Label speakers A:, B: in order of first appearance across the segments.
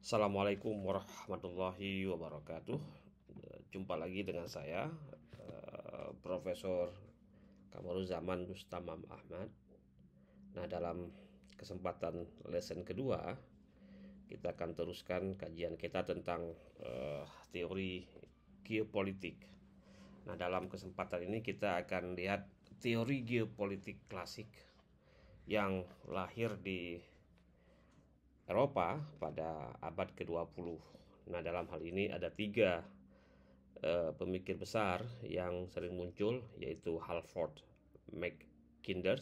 A: Assalamualaikum warahmatullahi wabarakatuh. Jumpa lagi dengan saya, Profesor Kamaruzaman Rustamam Ahmad. Nah, dalam kesempatan lesson kedua, kita akan teruskan kajian kita tentang teori geopolitik. Nah, dalam kesempatan ini kita akan lihat teori geopolitik klasik yang lahir di Eropa pada abad ke-20. Nah, dalam hal ini ada tiga pemikir besar yang sering muncul, yaitu Halford Mackinder,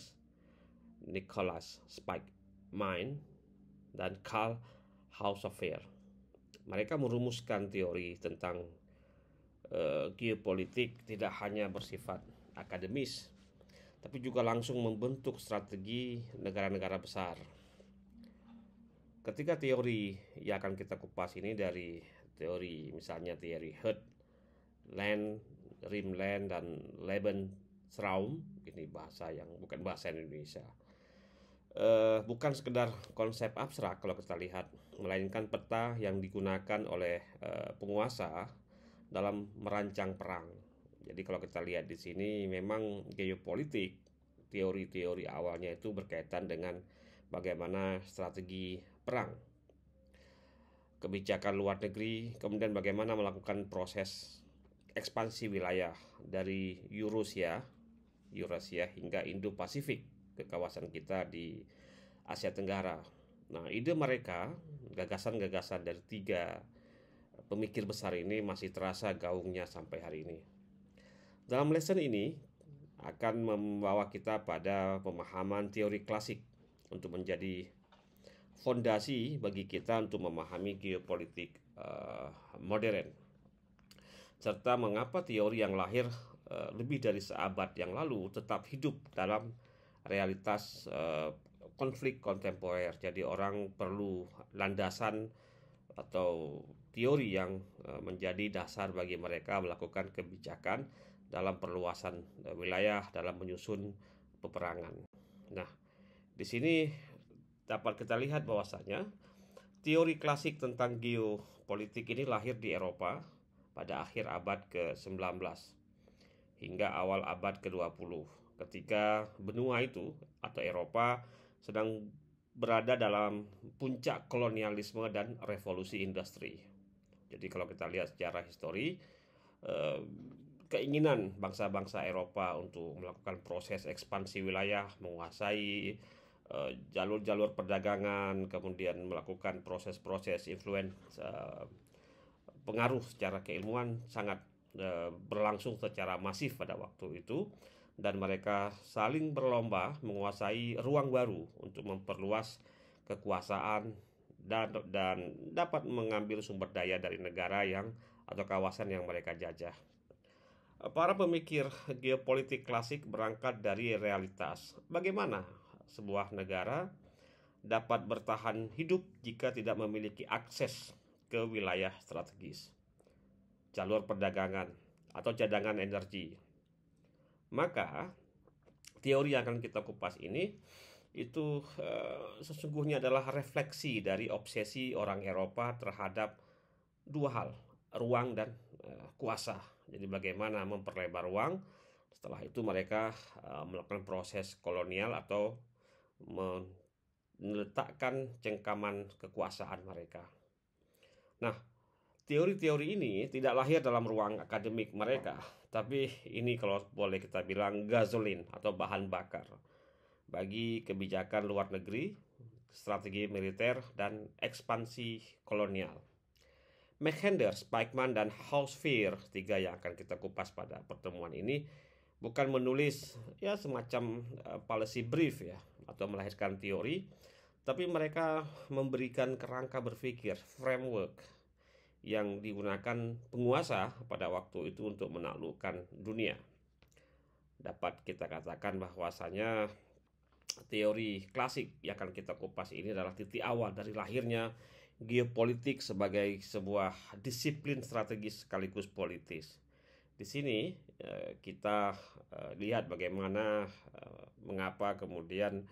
A: Nicholas Spiegelman, dan Karl Haushofer. Mereka merumuskan teori tentang geopolitik tidak hanya bersifat akademis, tapi juga langsung membentuk strategi negara-negara besar. Ketika teori yang akan kita kupas ini dari teori misalnya teori Herd, Land, Rimland, dan Lebensraum, ini bahasa yang bukan bahasa Indonesia. Bukan sekedar konsep abstrak kalau kita lihat, melainkan peta yang digunakan oleh penguasa dalam merancang perang. Jadi kalau kita lihat di sini memang geopolitik, teori-teori awalnya itu berkaitan dengan bagaimana strategi perang, kebijakan luar negeri, kemudian bagaimana melakukan proses ekspansi wilayah dari Eurasia hingga Indo-Pasifik ke kawasan kita di Asia Tenggara. Nah, ide mereka, gagasan-gagasan dari tiga pemikir besar ini masih terasa gaungnya sampai hari ini. Dalam lesson ini akan membawa kita pada pemahaman teori klasik untuk menjadi fondasi bagi kita untuk memahami geopolitik modern, serta mengapa teori yang lahir lebih dari seabad yang lalu tetap hidup dalam realitas konflik kontemporer. Jadi orang perlu landasan atau teori yang menjadi dasar bagi mereka melakukan kebijakan dalam perluasan wilayah dalam menyusun peperangan. Nah, di sini dapat kita lihat bahwasanya teori klasik tentang geopolitik ini lahir di Eropa pada akhir abad ke-19 hingga awal abad ke-20, ketika benua itu atau Eropa sedang berada dalam puncak kolonialisme dan revolusi industri. Jadi kalau kita lihat secara histori, keinginan bangsa-bangsa Eropa untuk melakukan proses ekspansi wilayah, menguasai jalur-jalur perdagangan, kemudian melakukan proses-proses influence, pengaruh secara keilmuan sangat berlangsung secara masif pada waktu itu, dan mereka saling berlomba menguasai ruang baru untuk memperluas kekuasaan dan dapat mengambil sumber daya dari negara yang atau kawasan yang mereka jajah. Para pemikir geopolitik klasik berangkat dari realitas bagaimana sebuah negara dapat bertahan hidup jika tidak memiliki akses ke wilayah strategis, jalur perdagangan, atau cadangan energi. Maka teori yang akan kita kupas ini itu sesungguhnya adalah refleksi dari obsesi orang Eropa terhadap dua hal, ruang dan kuasa. Jadi bagaimana memperlebar ruang, setelah itu mereka melakukan proses kolonial atau meletakkan cengkaman kekuasaan mereka. Nah, teori-teori ini tidak lahir dalam ruang akademik mereka, tapi ini kalau boleh kita bilang gasolin atau bahan bakar bagi kebijakan luar negeri, strategi militer, dan ekspansi kolonial. Mackinder, Spiegelman, dan Haushofer, tiga yang akan kita kupas pada pertemuan ini, bukan menulis ya semacam policy brief ya atau melahirkan teori, tapi mereka memberikan kerangka berpikir, framework yang digunakan penguasa pada waktu itu untuk menaklukkan dunia. Dapat kita katakan bahwasanya teori klasik yang akan kita kupas ini adalah titik awal dari lahirnya geopolitik sebagai sebuah disiplin strategis sekaligus politis. Di sini kita lihat bagaimana mengapa kemudian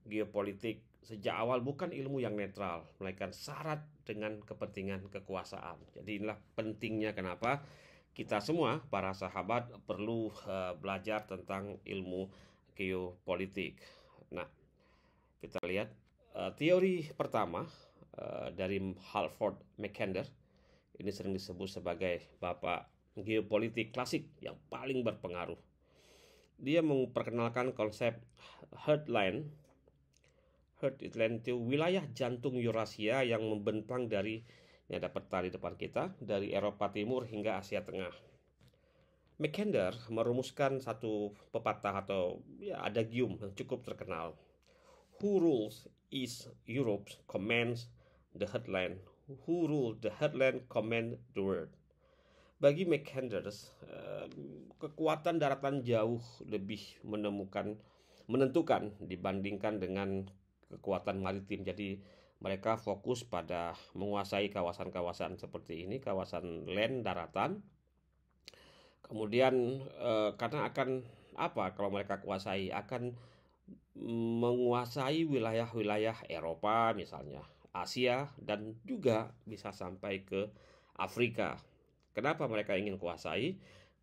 A: geopolitik sejak awal bukan ilmu yang netral, melainkan syarat dengan kepentingan kekuasaan. Jadi inilah pentingnya kenapa kita semua para sahabat perlu belajar tentang ilmu geopolitik. Nah, kita lihat teori pertama dari Halford Mackinder, ini sering disebut sebagai bapak geopolitik klasik yang paling berpengaruh. Dia memperkenalkan konsep heartland. Heartland itu wilayah jantung Eurasia yang membentang dari, ini ada peta di depan kita, dari Eropa Timur hingga Asia Tengah. Mackinder merumuskan satu pepatah atau adagium yang cukup terkenal. Who rules East Europe commands the heartland. Who rules the heartland command the world. Bagi Mackinder, kekuatan daratan jauh lebih menentukan dibandingkan dengan kekuatan maritim. Jadi mereka fokus pada menguasai kawasan-kawasan seperti ini, kawasan land, daratan. Kemudian karena akan apa kalau mereka kuasai, akan menguasai wilayah-wilayah Eropa misalnya, Asia, dan juga bisa sampai ke Afrika. Kenapa mereka ingin kuasai?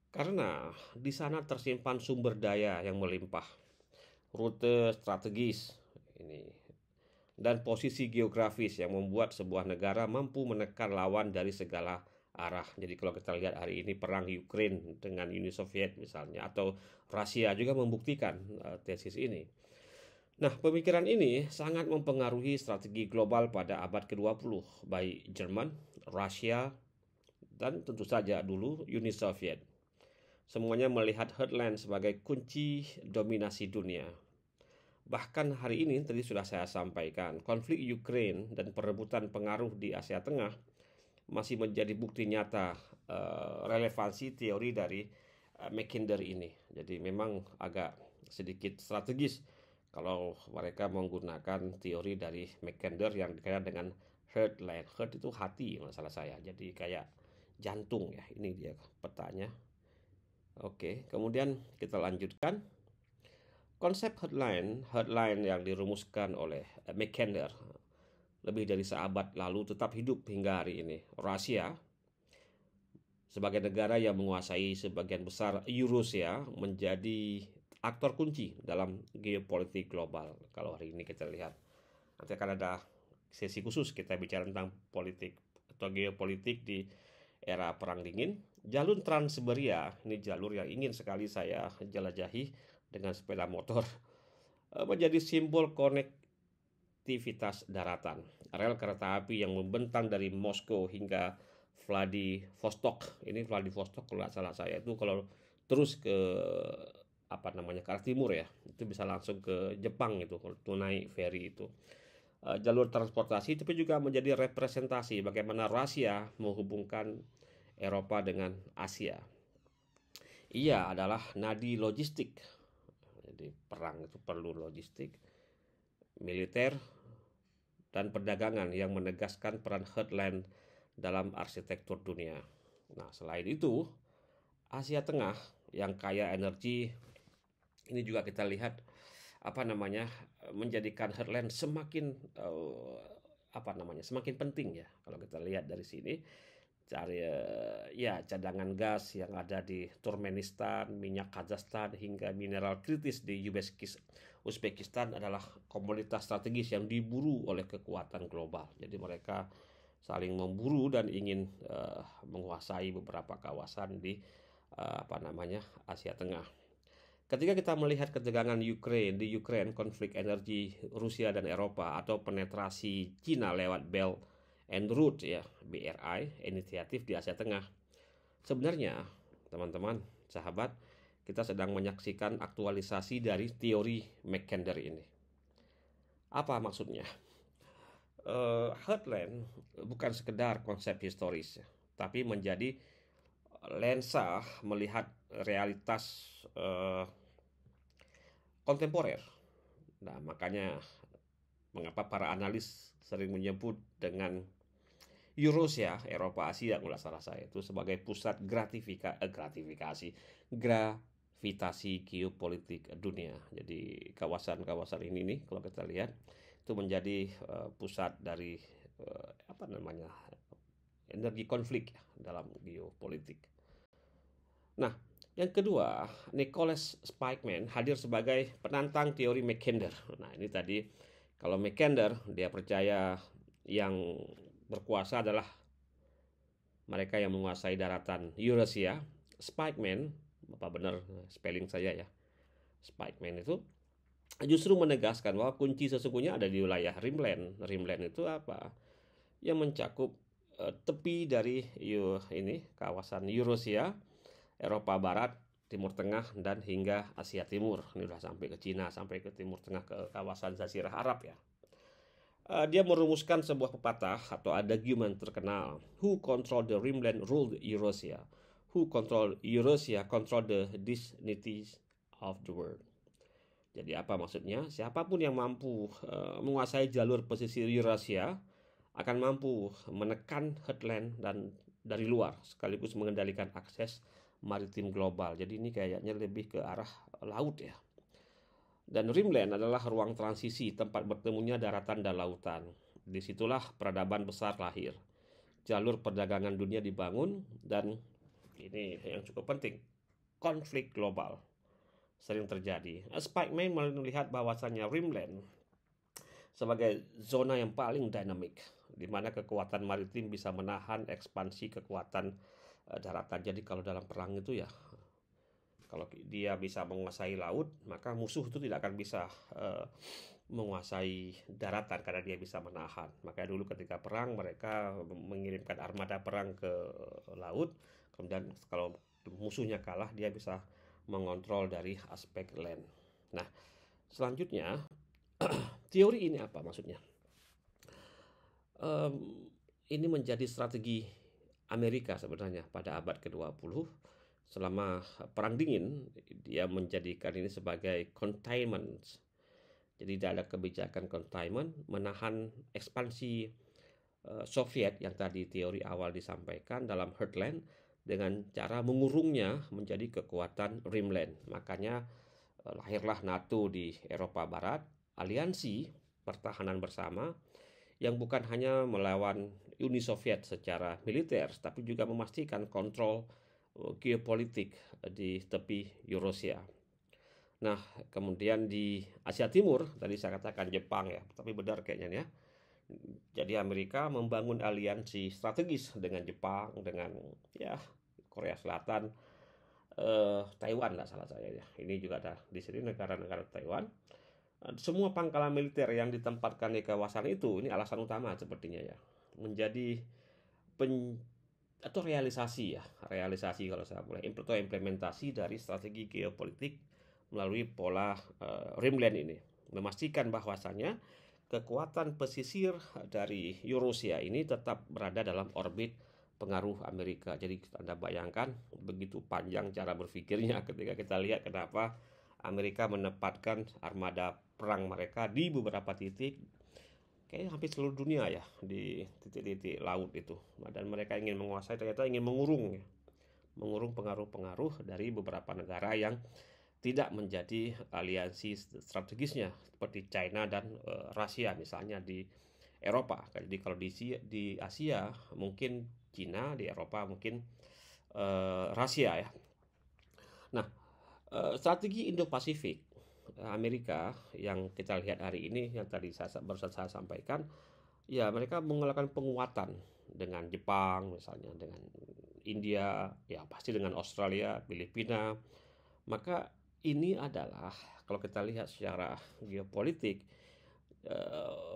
A: Karena di sana tersimpan sumber daya yang melimpah, rute strategis ini, dan posisi geografis yang membuat sebuah negara mampu menekan lawan dari segala arah. Jadi kalau kita lihat hari ini perang Ukraine dengan Uni Soviet misalnya, atau Rusia juga membuktikan tesis ini. Nah, pemikiran ini sangat mempengaruhi strategi global pada abad ke-20, baik Jerman, Rusia, dan tentu saja dulu Uni Soviet. Semuanya melihat heartland sebagai kunci dominasi dunia. Bahkan hari ini tadi sudah saya sampaikan, konflik Ukraine dan perebutan pengaruh di Asia Tengah masih menjadi bukti nyata relevansi teori dari Mackinder ini. Jadi memang agak sedikit strategis kalau mereka menggunakan teori dari Mackinder yang dikaitkan dengan heartland. Heart itu hati, masalah saya. Jadi kayak jantung ya. Ini dia petanya. Oke, kemudian kita lanjutkan. Konsep heartland yang dirumuskan oleh Mackinder lebih dari seabad lalu tetap hidup hingga hari ini. Rusia sebagai negara yang menguasai sebagian besar Eurasia menjadi aktor kunci dalam geopolitik global. Kalau hari ini kita lihat, nanti akan ada sesi khusus kita bicara tentang politik atau geopolitik di era Perang Dingin. Jalur Trans-Siberia, ini jalur yang ingin sekali saya jelajahi dengan sepeda motor, menjadi simbol konektivitas daratan. Rel kereta api yang membentang dari Moskow hingga Vladivostok. Ini Vladivostok kalau nggak salah saya itu kalau terus ke ke arah timur ya, itu bisa langsung ke Jepang itu kalau naik ferry itu. Jalur transportasi tapi juga menjadi representasi bagaimana Rusia menghubungkan Eropa dengan Asia. Ia adalah nadi logistik. Jadi perang itu perlu logistik, militer, dan perdagangan yang menegaskan peran heartland dalam arsitektur dunia. Nah, selain itu, Asia Tengah yang kaya energi ini juga kita lihat menjadikan heartland semakin semakin penting ya. Kalau kita lihat dari sini, cari cadangan gas yang ada di Turkmenistan, minyak Kazakhstan hingga mineral kritis di Uzbekistan adalah komoditas strategis yang diburu oleh kekuatan global. Jadi mereka saling memburu dan ingin menguasai beberapa kawasan di Asia Tengah. Ketika kita melihat ketegangan di Ukraine, konflik energi Rusia dan Eropa, atau penetrasi Cina lewat Belt and Road ya, BRI, inisiatif di Asia Tengah. Sebenarnya, teman-teman, sahabat, kita sedang menyaksikan aktualisasi dari teori Mackinder ini. Apa maksudnya? Heartland bukan sekedar konsep historis, tapi menjadi lensa melihat realitas kontemporer. Nah, makanya mengapa para analis sering menyebut dengan Eurasia, Eropa Asia kalau salah saya itu sebagai pusat gravitasi geopolitik dunia. Jadi kawasan-kawasan ini nih kalau kita lihat itu menjadi pusat dari energi konflik ya, dalam geopolitik. Nah, yang kedua, Nicholas Spikeman hadir sebagai penantang teori Mackinder. Nah, ini tadi kalau Mackinder dia percaya yang berkuasa adalah mereka yang menguasai daratan Eurasia. Spikeman, apa benar spelling saya ya, Spikeman itu justru menegaskan bahwa kunci sesungguhnya ada di wilayah Rimland. Rimland itu apa? Yang mencakup tepi dari kawasan Eurasia, Eropa Barat, Timur Tengah, dan hingga Asia Timur. Ini sudah sampai ke Cina, sampai ke Timur Tengah, ke kawasan Jazirah Arab ya. Dia merumuskan sebuah pepatah atau argumen terkenal. Who control the Rimland ruled Eurasia. Who control Eurasia control the destinies of the world. Jadi apa maksudnya? Siapapun yang mampu menguasai jalur pesisir Eurasia akan mampu menekan headland dan dari luar sekaligus mengendalikan akses maritim global. Jadi ini kayaknya lebih ke arah laut ya. Dan Rimland adalah ruang transisi tempat bertemunya daratan dan lautan. Disitulah peradaban besar lahir. Jalur perdagangan dunia dibangun dan ini yang cukup penting, konflik global sering terjadi. Spikeman melihat bahwasannya Rimland sebagai zona yang paling dinamik, di mana kekuatan maritim bisa menahan ekspansi kekuatan daratan. Jadi kalau dalam perang itu ya, kalau dia bisa menguasai laut, maka musuh itu tidak akan bisa menguasai daratan karena dia bisa menahan. Makanya dulu ketika perang mereka mengirimkan armada perang ke laut, kemudian kalau musuhnya kalah dia bisa mengontrol dari aspek land. Nah, selanjutnya teori ini apa maksudnya? Ini menjadi strategi Amerika sebenarnya pada abad ke-20 selama Perang Dingin. Dia menjadikan ini sebagai containment. Jadi ada kebijakan containment, menahan ekspansi Soviet yang tadi teori awal disampaikan dalam heartland dengan cara mengurungnya menjadi kekuatan Rimland. Makanya lahirlah NATO di Eropa Barat, aliansi pertahanan bersama yang bukan hanya melawan Uni Soviet secara militer, tapi juga memastikan kontrol geopolitik di tepi Eurasia. Nah, kemudian di Asia Timur, tadi saya katakan Jepang ya, tapi benar kayaknya ya. Jadi Amerika membangun aliansi strategis dengan Jepang, dengan ya Korea Selatan, Taiwan lah salah saya ya. Ini juga ada di sini negara-negara Taiwan. Semua pangkalan militer yang ditempatkan di kawasan itu, ini alasan utama sepertinya ya, menjadi realisasi kalau saya boleh, atau implementasi dari strategi geopolitik melalui pola Rimland ini, memastikan bahwasannya kekuatan pesisir dari Eurasia ini tetap berada dalam orbit pengaruh Amerika. Jadi Anda bayangkan begitu panjang cara berpikirnya ketika kita lihat kenapa Amerika menempatkan armada perang mereka di beberapa titik, kayaknya hampir seluruh dunia ya, di titik-titik laut itu. Dan mereka ingin menguasai, ternyata ingin mengurung pengaruh-pengaruh dari beberapa negara yang tidak menjadi aliansi strategisnya seperti China dan Rusia misalnya di Eropa. Jadi kalau di Asia mungkin China, di Eropa mungkin Rusia ya. Nah, strategi Indo-Pasifik Amerika yang kita lihat hari ini, yang tadi barusan saya sampaikan, ya mereka melakukan penguatan dengan Jepang misalnya, dengan India, ya pasti dengan Australia, Filipina. Maka ini adalah kalau kita lihat secara geopolitik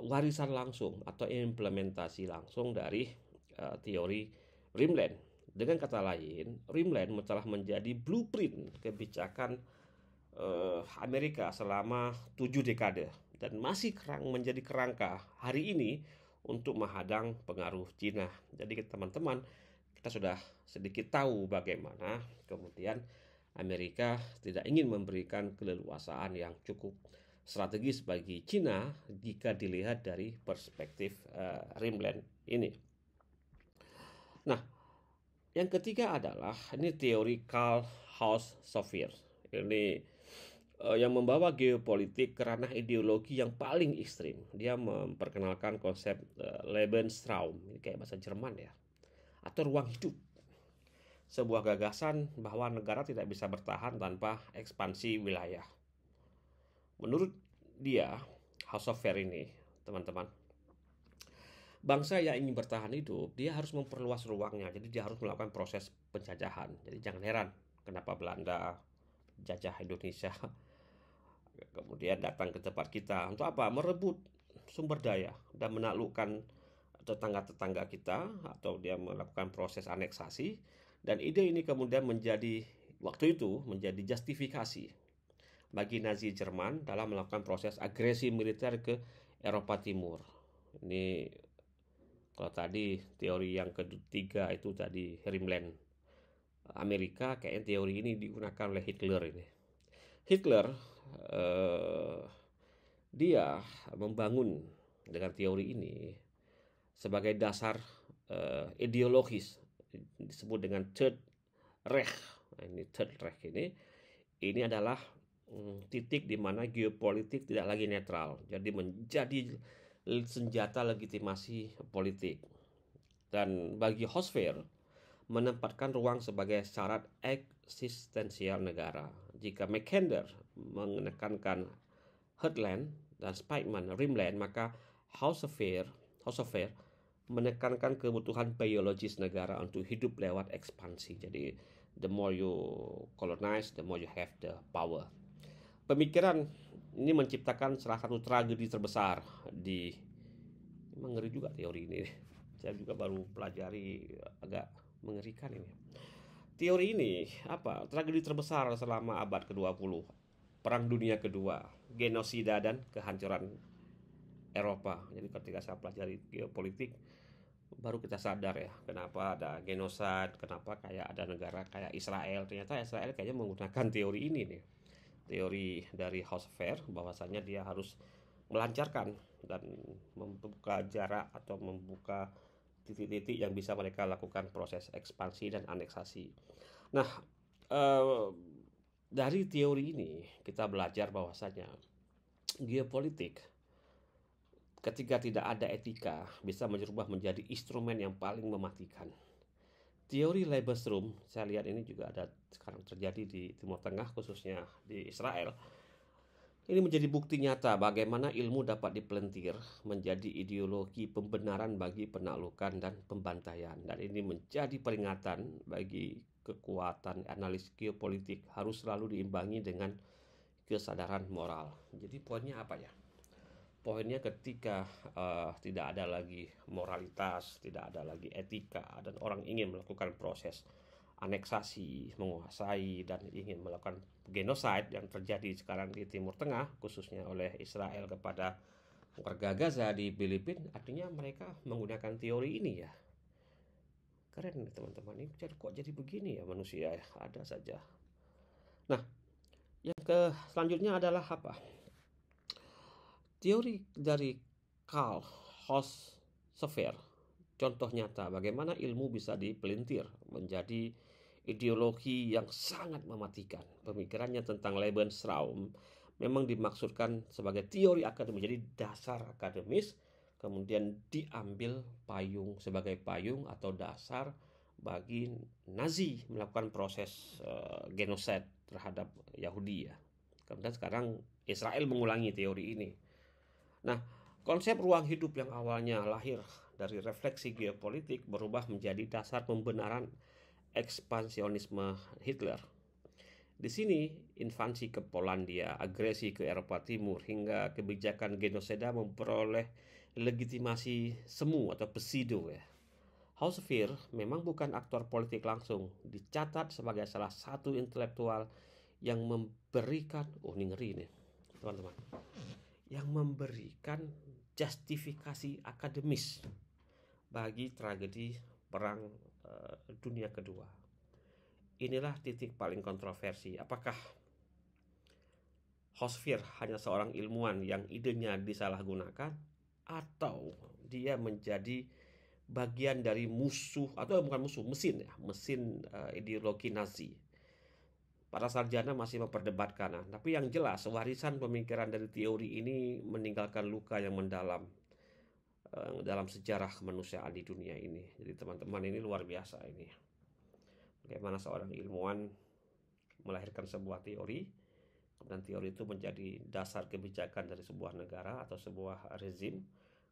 A: warisan langsung atau implementasi langsung dari teori Rimland. Dengan kata lain, Rimland telah menjadi blueprint kebijakan Amerika selama 7 dekade dan masih menjadi kerangka hari ini untuk menghadang pengaruh Cina. Jadi teman-teman, kita sudah sedikit tahu bagaimana kemudian Amerika tidak ingin memberikan keleluasaan yang cukup strategis bagi Cina jika dilihat dari perspektif Rimland ini. Nah, yang ketiga adalah ini teori Karl Haus-Savier. Ini yang membawa geopolitik ke ranah ideologi yang paling ekstrim. Dia memperkenalkan konsep Lebensraum, ini kayak bahasa Jerman ya, atau ruang hidup. Sebuah gagasan bahwa negara tidak bisa bertahan tanpa ekspansi wilayah. Menurut dia, House of Fair ini, teman-teman, bangsa yang ingin bertahan hidup, dia harus memperluas ruangnya. Jadi dia harus melakukan proses penjajahan. Jadi jangan heran kenapa Belanda jajah Indonesia, kemudian datang ke tempat kita untuk apa? Merebut sumber daya dan menaklukkan tetangga-tetangga kita, atau dia melakukan proses aneksasi. Dan ide ini kemudian menjadi, waktu itu menjadi justifikasi bagi Nazi Jerman dalam melakukan proses agresi militer ke Eropa Timur. Ini kalau tadi teori yang ketiga itu tadi Himmler Amerika, kayaknya teori ini digunakan oleh Hitler ini. Hitler dia membangun dengan teori ini sebagai dasar ideologis, disebut dengan Third Reich. Nah, ini Third Reich ini adalah titik di mana geopolitik tidak lagi netral, jadi menjadi senjata legitimasi politik. Dan bagi Hosfer, menempatkan ruang sebagai syarat eksistensial negara. Jika Mackinder menekankan Heartland dan Spikeman Rimland, maka House of Fair menekankan kebutuhan biologis negara untuk hidup lewat ekspansi. Jadi the more you colonize, the more you have the power. Pemikiran ini menciptakan salah satu tragedi terbesar di, mengeri juga teori ini. Saya juga baru pelajari, agak mengerikan ini. Teori ini apa? Tragedi terbesar selama abad ke-20. Perang Dunia Kedua, genosida dan kehancuran Eropa. Jadi ketika saya pelajari geopolitik, baru kita sadar ya, kenapa ada genosid, kenapa kayak ada negara kayak Israel. Ternyata Israel kayaknya menggunakan teori ini nih. Teori dari House of Fair, bahwasanya dia harus melancarkan dan membuka jarak atau membuka titik-titik yang bisa mereka lakukan proses ekspansi dan aneksasi. Nah, dari teori ini kita belajar bahwasanya geopolitik ketika tidak ada etika bisa berubah menjadi instrumen yang paling mematikan. Teori Lebensraum, saya lihat ini juga ada sekarang terjadi di Timur Tengah, khususnya di Israel. Ini menjadi bukti nyata bagaimana ilmu dapat dipelintir menjadi ideologi pembenaran bagi penaklukan dan pembantaian. Dan ini menjadi peringatan bagi kekuatan analis geopolitik harus selalu diimbangi dengan kesadaran moral. Jadi poinnya apa ya? Poinnya ketika tidak ada lagi moralitas, tidak ada lagi etika, dan orang ingin melakukan proses aneksasi, menguasai, dan ingin melakukan genosid yang terjadi sekarang di Timur Tengah, khususnya oleh Israel kepada warga Gaza di Filipina, artinya mereka menggunakan teori ini ya. Keren nih teman-teman, ini kok jadi begini ya manusia ya, ada saja. Nah, yang selanjutnya adalah apa? Teori dari Karl Hosseffer, contoh nyata bagaimana ilmu bisa dipelintir menjadi ideologi yang sangat mematikan. Pemikirannya tentang Lebensraum memang dimaksudkan sebagai teori akademis, jadi dasar akademis, kemudian diambil sebagai payung atau dasar bagi Nazi melakukan proses genosid terhadap Yahudi ya. Kemudian sekarang Israel mengulangi teori ini. Nah, konsep ruang hidup yang awalnya lahir dari refleksi geopolitik berubah menjadi dasar pembenaran ekspansionisme Hitler. Di sini, invasi ke Polandia, agresi ke Eropa Timur, hingga kebijakan genosida memperoleh legitimasi semu atau pseudo ya. Hosfer memang bukan aktor politik langsung, dicatat sebagai salah satu intelektual yang memberikan, ini ngeri nih teman-teman, yang memberikan justifikasi akademis bagi tragedi Perang Dunia Kedua. Inilah titik paling kontroversi. Apakah Hosfer hanya seorang ilmuwan yang idenya disalahgunakan, atau dia menjadi bagian dari musuh, atau bukan musuh, mesin ideologi Nazi? para sarjana masih memperdebatkan. Nah, tapi yang jelas warisan pemikiran dari teori ini meninggalkan luka yang mendalam dalam sejarah kemanusiaan di dunia ini. Jadi teman-teman, ini luar biasa ini. Bagaimana seorang ilmuwan melahirkan sebuah teori, kemudian teori itu menjadi dasar kebijakan dari sebuah negara atau sebuah rezim.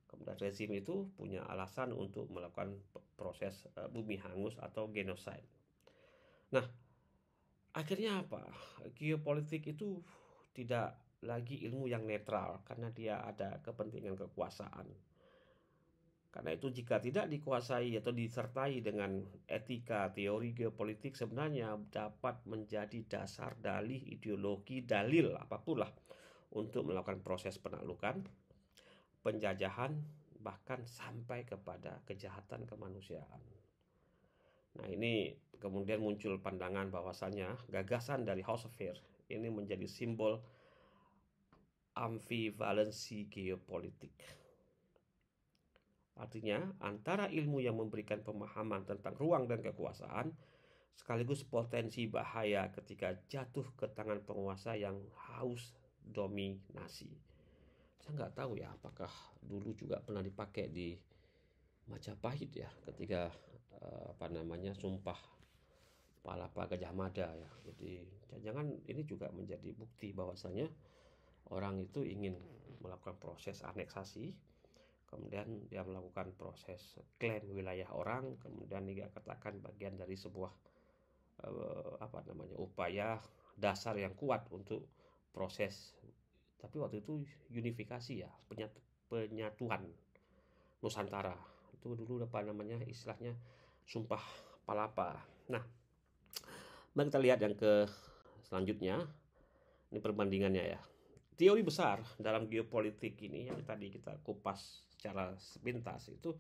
A: Kemudian rezim itu punya alasan untuk melakukan proses bumi hangus atau genocide. Nah, akhirnya apa? Geopolitik itu tidak lagi ilmu yang netral karena dia ada kepentingan kekuasaan. Karena itu jika tidak dikuasai atau disertai dengan etika, teori geopolitik sebenarnya dapat menjadi dasar dalih ideologi, dalil apapun lah untuk melakukan proses penaklukan, penjajahan, bahkan sampai kepada kejahatan kemanusiaan. Nah, ini kemudian muncul pandangan bahwasanya gagasan dari Husserl ini menjadi simbol ambivalensi geopolitik. Artinya, antara ilmu yang memberikan pemahaman tentang ruang dan kekuasaan, sekaligus potensi bahaya ketika jatuh ke tangan penguasa yang haus dominasi. Saya nggak tahu ya, apakah dulu juga pernah dipakai di Majapahit ya, ketika Sumpah Palapa Gajah Mada ya. Jadi jangan ini juga menjadi bukti bahwasanya orang itu ingin melakukan proses aneksasi, kemudian dia melakukan proses klaim wilayah orang, kemudian dia katakan bagian dari sebuah upaya dasar yang kuat untuk proses. Tapi waktu itu unifikasi ya, penyatuan Nusantara. Itu dulu istilahnya Sumpah Palapa. Nah, mari kita lihat yang ke selanjutnya. Ini perbandingannya ya. Teori besar dalam geopolitik ini yang tadi kita kupas secara sepintas itu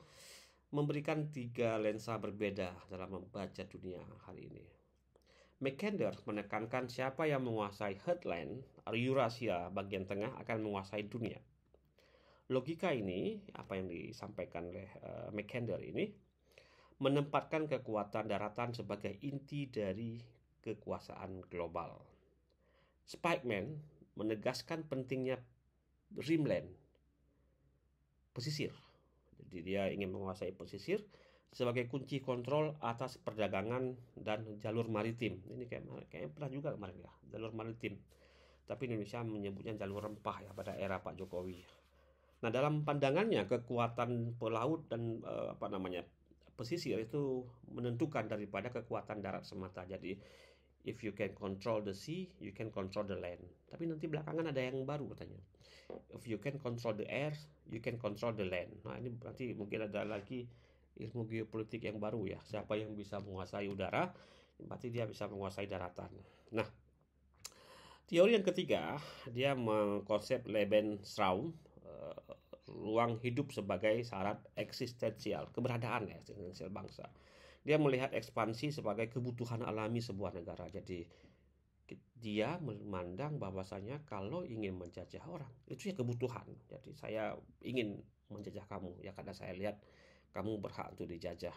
A: memberikan 3 lensa berbeda dalam membaca dunia hari ini. Mackinder menekankan siapa yang menguasai heartland Eurasia bagian tengah akan menguasai dunia. Logika ini, apa yang disampaikan oleh Mackinder ini, menempatkan kekuatan daratan sebagai inti dari kekuasaan global. Spikeman menegaskan pentingnya rimland, pesisir. Jadi dia ingin menguasai pesisir sebagai kunci kontrol atas perdagangan dan jalur maritim. Ini kayaknya pernah juga kemarin ya, jalur maritim. Tapi Indonesia menyebutnya jalur rempah ya pada era Pak Jokowi. Nah, dalam pandangannya kekuatan pelaut dan pesisir itu menentukan daripada kekuatan darat semata. Jadi if you can control the sea, you can control the land. Tapi nanti belakangan ada yang baru katanya. If you can control the air, you can control the land. Nah, ini nanti mungkin ada lagi ilmu geopolitik yang baru ya. Siapa yang bisa menguasai udara, berarti dia bisa menguasai daratan. Nah, teori yang ketiga, dia mengkonsep Lebensraum, ruang hidup sebagai syarat eksistensial, keberadaan eksistensial bangsa. Dia melihat ekspansi sebagai kebutuhan alami sebuah negara. Jadi dia memandang bahwasanya kalau ingin menjajah orang, itu ya kebutuhan. Jadi saya ingin menjajah kamu, ya karena saya lihat kamu berhak untuk dijajah.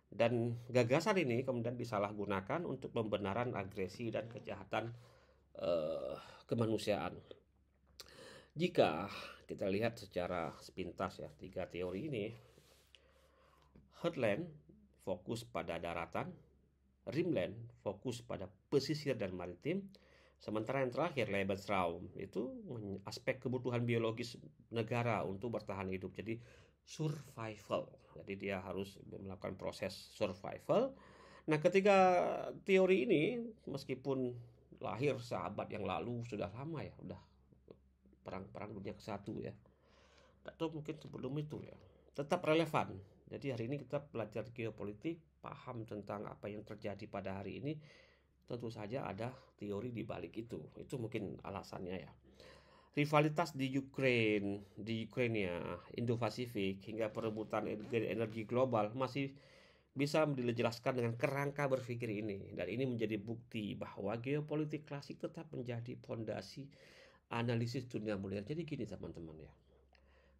A: Dan gagasan ini kemudian disalahgunakan untuk pembenaran agresi dan kejahatan kemanusiaan. Jika kita lihat secara sepintas ya, 3 teori ini, heartland fokus pada daratan, rimland fokus pada pesisir dan maritim, sementara yang terakhir Lebensraum itu aspek kebutuhan biologis negara untuk bertahan hidup. Jadi survival. Jadi dia harus melakukan proses survival. Nah, ketika teori ini meskipun lahir seabad yang lalu, sudah lama ya, udah perang dunia ke-1 ya, atau mungkin sebelum itu ya, tetap relevan. Jadi hari ini kita belajar geopolitik, paham tentang apa yang terjadi pada hari ini, tentu saja ada teori di balik itu. Itu mungkin alasannya ya. Rivalitas di Ukraina, Indo-Pasifik, hingga perebutan energi global masih bisa dijelaskan dengan kerangka berpikir ini. Dan ini menjadi bukti bahwa geopolitik klasik tetap menjadi fondasi analisis dunia modern. Jadi gini teman-teman ya,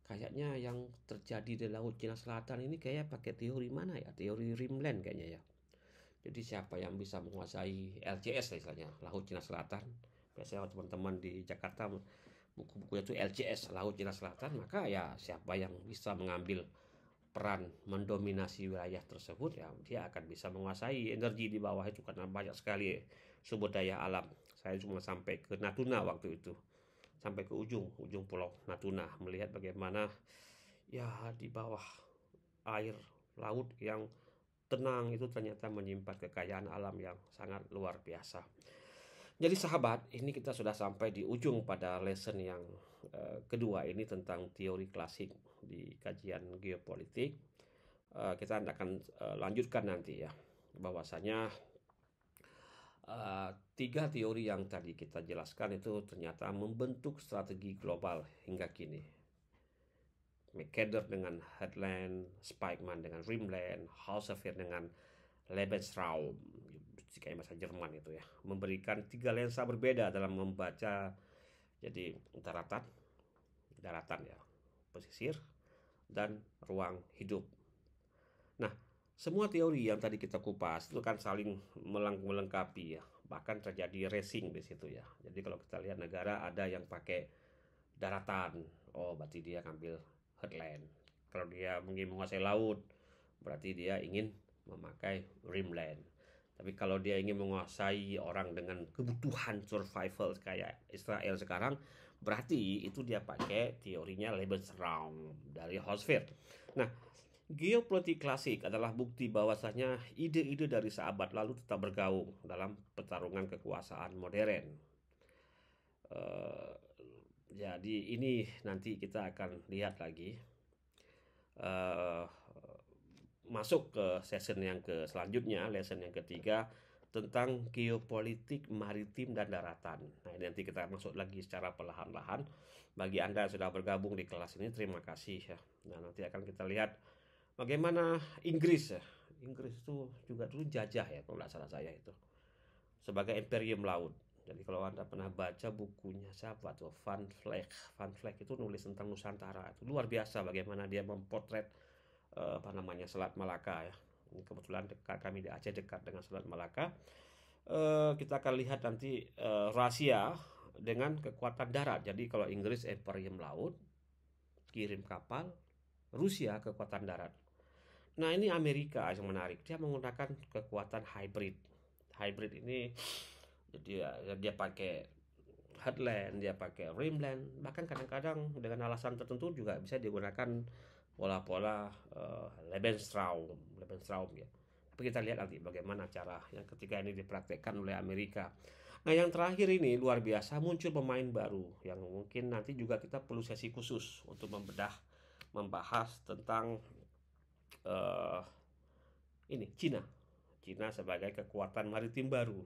A: kayaknya yang terjadi di Laut Cina Selatan ini kayak pakai teori mana ya? Teori rimland kayaknya ya. Jadi siapa yang bisa menguasai LCS istilahnya, Laut Cina Selatan. Biasanya teman-teman di Jakarta buku-bukunya itu LCS, Laut Cina Selatan, maka ya siapa yang bisa mengambil peran mendominasi wilayah tersebut, ya dia akan bisa menguasai energi di bawah itu karena banyak sekali sumber daya alam. Saya cuma sampai ke Natuna waktu itu, sampai ke ujung pulau Natuna, melihat bagaimana ya di bawah air laut yang tenang itu ternyata menyimpan kekayaan alam yang sangat luar biasa. Jadi sahabat, ini kita sudah sampai di ujung pada lesson yang kedua ini tentang teori klasik di kajian geopolitik. Kita akan lanjutkan nanti ya, bahwasanya tiga teori yang tadi kita jelaskan itu ternyata membentuk strategi global hingga kini. McKendrick dengan Headland, Spikeman dengan Rimland, Haushofer dengan Lebensraum, kayak bahasa Jerman itu ya, memberikan tiga lensa berbeda dalam membaca jadi daratan, daratan ya, pesisir, dan ruang hidup. Nah, semua teori yang tadi kita kupas itu kan saling melengkapi ya, bahkan terjadi racing di situ ya. Jadi kalau kita lihat negara ada yang pakai daratan, oh berarti dia ngambil headland. Kalau dia ingin menguasai laut, berarti dia ingin memakai rimland. Tapi kalau dia ingin menguasai orang dengan kebutuhan survival kayak Israel sekarang, berarti itu dia pakai teorinya Lebensraum dari Haushofer. Nah, geopolitik klasik adalah bukti bahwasanya ide-ide dari sahabat lalu tetap bergaung dalam pertarungan kekuasaan modern. Uh, jadi ini nanti kita akan lihat lagi, uh, masuk ke session yang selanjutnya, lesson yang ketiga tentang geopolitik maritim dan daratan. Nah, ini nanti kita masuk lagi secara perlahan-lahan. Bagi Anda yang sudah bergabung di kelas ini, terima kasih ya. Nah, nanti akan kita lihat bagaimana Inggris ya. Inggris itu juga dulu jajah ya, kalau nggak salah saya itu, sebagai imperium laut. Jadi kalau Anda pernah baca bukunya siapa tuh, Van Vleck. Van Vleck itu nulis tentang Nusantara. Itu luar biasa bagaimana dia memotret Selat Malaka ya. Ini kebetulan dekat, kami di Aceh dekat dengan Selat Malaka. Kita akan lihat nanti rahasia dengan kekuatan darat. Jadi kalau Inggris imperium laut, kirim kapal, Rusia kekuatan darat. Nah, ini Amerika yang menarik. Dia menggunakan kekuatan hybrid. Hybrid ini dia pakai headland, dia pakai rimland, bahkan kadang-kadang dengan alasan tertentu juga bisa digunakan pola-pola Lebensraum ya. Tapi kita lihat nanti bagaimana cara yang ketiga ini dipraktekkan oleh Amerika. Nah, yang terakhir ini luar biasa, muncul pemain baru yang mungkin nanti juga kita perlu sesi khusus untuk membahas tentang ini Cina sebagai kekuatan maritim baru,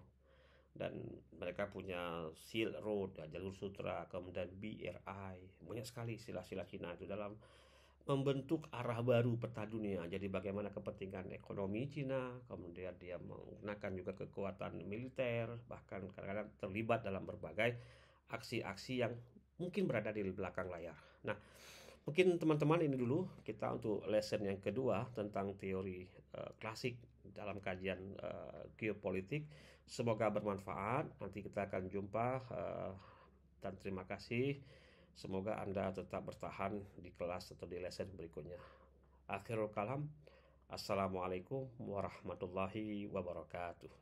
A: dan mereka punya Silk Road, jalur sutra, kemudian BRI, banyak sekali istilah-istilah Cina itu dalam membentuk arah baru peta dunia. Jadi bagaimana kepentingan ekonomi Cina, kemudian dia menggunakan juga kekuatan militer, bahkan kadang-kadang terlibat dalam berbagai aksi-aksi yang mungkin berada di belakang layar. Nah, mungkin teman-teman ini dulu kita untuk lesson yang kedua tentang teori klasik dalam kajian geopolitik. Semoga bermanfaat. Nanti kita akan jumpa dan terima kasih. Semoga Anda tetap bertahan di kelas atau di lesson berikutnya. Akhirul kalam. Assalamualaikum warahmatullahi wabarakatuh.